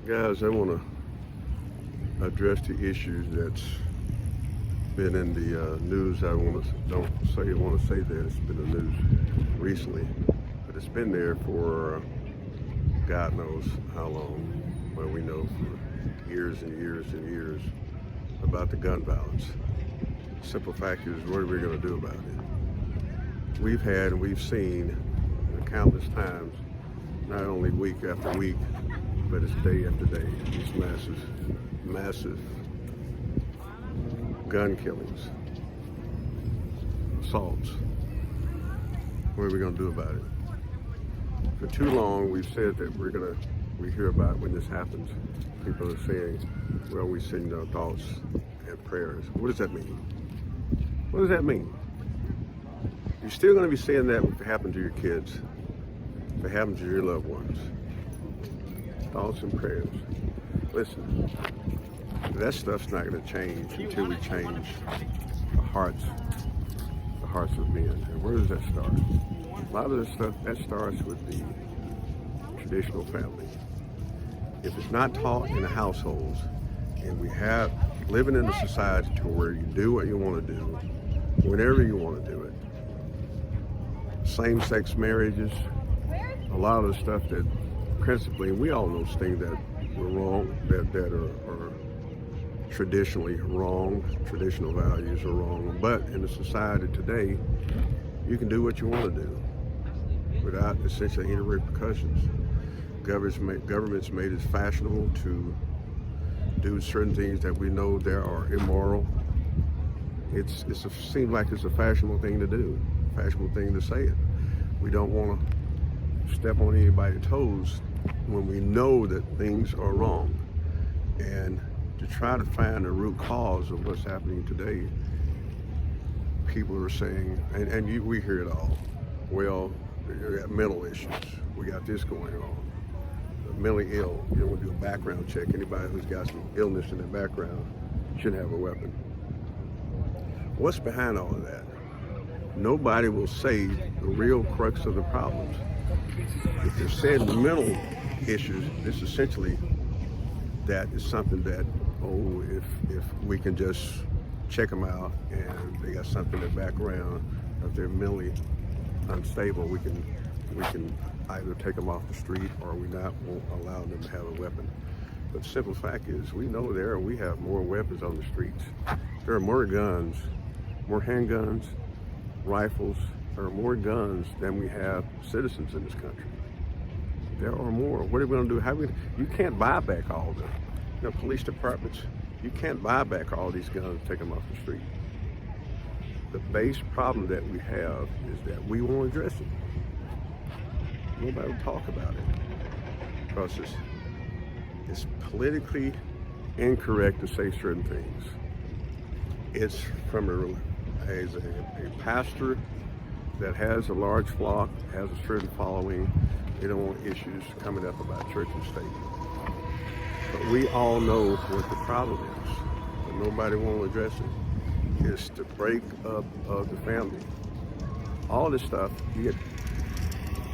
Guys, I want to address the issues that's been in the news. I want to say that it's been in the news recently, but it's been there for God knows how long. Well, we know for years and years and years about the gun violence. Simple fact is, what are we going to do about it? We've had and we've seen countless times, not only week after week, but it's day after day, these massive gun killings, assaults. What are we going to do about it? For too long, we've said that we hear about when this happens, people are saying, well, we send our thoughts and prayers. What does that mean? What does that mean? You're still going to be saying that if it happened to your kids, if it happened to your loved ones. Thoughts and prayers. Listen, that stuff's not going to change until we change the hearts of men. And where does that start? A lot of this stuff, that starts with the traditional family. If it's not taught in the households, and we have living in a society to where you do what you want to do, whenever you want to do it, same-sex marriages, a lot of the stuff that principally, we all know things that were wrong, that are traditionally wrong, traditional values are wrong, but in the society today, you can do what you want to do without essentially any repercussions. Government's made it fashionable to do certain things that we know there are immoral. It seems like it's a fashionable thing to do, fashionable thing to say it. We don't want to step on anybody's toes when we know that things are wrong. And to try to find the root cause of what's happening today, people are saying, we hear it all, well, we got mental issues, we got this going on, mentally ill, you don't want to do a background check. Anybody who's got some illness in their background shouldn't have a weapon. What's behind all of that? Nobody will say the real crux of the problems. If they're saying the mental issues, it's essentially that is something that, if we can just check them out and they got something in the background, if they're mentally unstable, we can either take them off the street or won't allow them to have a weapon. But the simple fact is, we know we have more weapons on the streets. There are more guns, more handguns, rifles. There are more guns than we have citizens in this country. There are more. What are we going to do? You can't buy back all of them. Police departments, you can't buy back all these guns and take them off the street. The base problem that we have is that we won't address it. Nobody will talk about it because it's politically incorrect to say certain things. It's from a pastor that has a large flock, has a certain following. They don't want issues coming up about church and state. But we all know what the problem is, but nobody won't address it. It's the break up of the family. All this stuff,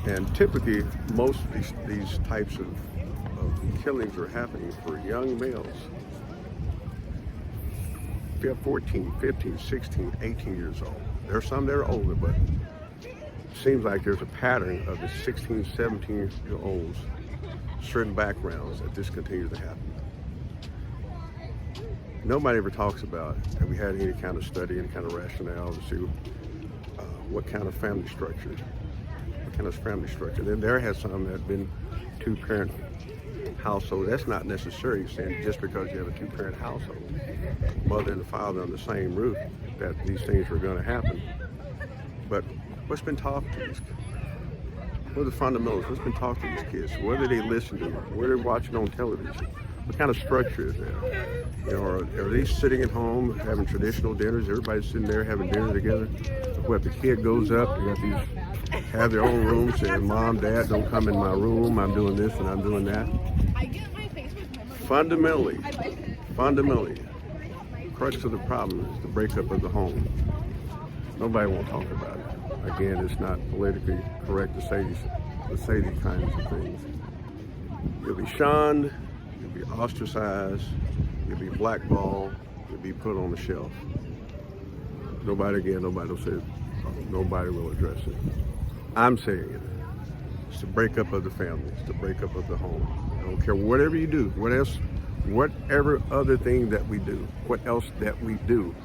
and typically most of these types of killings are happening for young males. If you have 14, 15, 16, 18 years old. There are some that are older, but it seems like there's a pattern of the 16, 17-year-olds, certain backgrounds, that this continues to happen. Nobody ever talks about, have we had any kind of study, any kind of rationale to see what kind of family structure. Then there has some that have been two-parent household. That's not necessarily saying just because you have a two-parent household, mother and the father on the same roof, that these things are going to happen. But what's been taught to these kids? What are the fundamentals? What's been taught to these kids? What do they listen to? What are they watching on television? What kind of structure is there? Are they sitting at home having traditional dinners? Everybody's sitting there having dinner together. What, the kid goes up, they got these, have their own rooms, saying, Mom, Dad, don't come in my room. I'm doing this and I'm doing that. Fundamentally, the crux of the problem is the breakup of the home. Nobody won't talk about it. Again, it's not politically correct to say these kinds of things. You'll be shunned, you'll be ostracized, you'll be blackballed, you'll be put on the shelf. Nobody will say, nobody will address it. I'm saying it. It's the breakup of the family. It's the breakup of the home. I don't care whatever you do, whatever other thing that we do, what else that we do,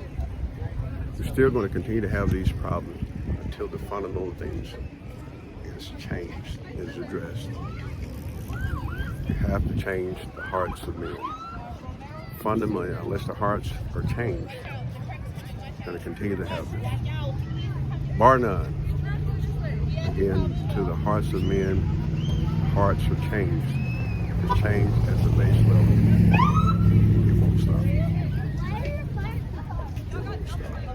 we're still going to continue to have these problems until the fundamental things is changed, is addressed. We have to change the hearts of men. Fundamentally, unless the hearts are changed, we're going to continue to have this. Bar none. Again, to the hearts of men, hearts are changed. It's changed at the base level. It won't stop. It won't stop.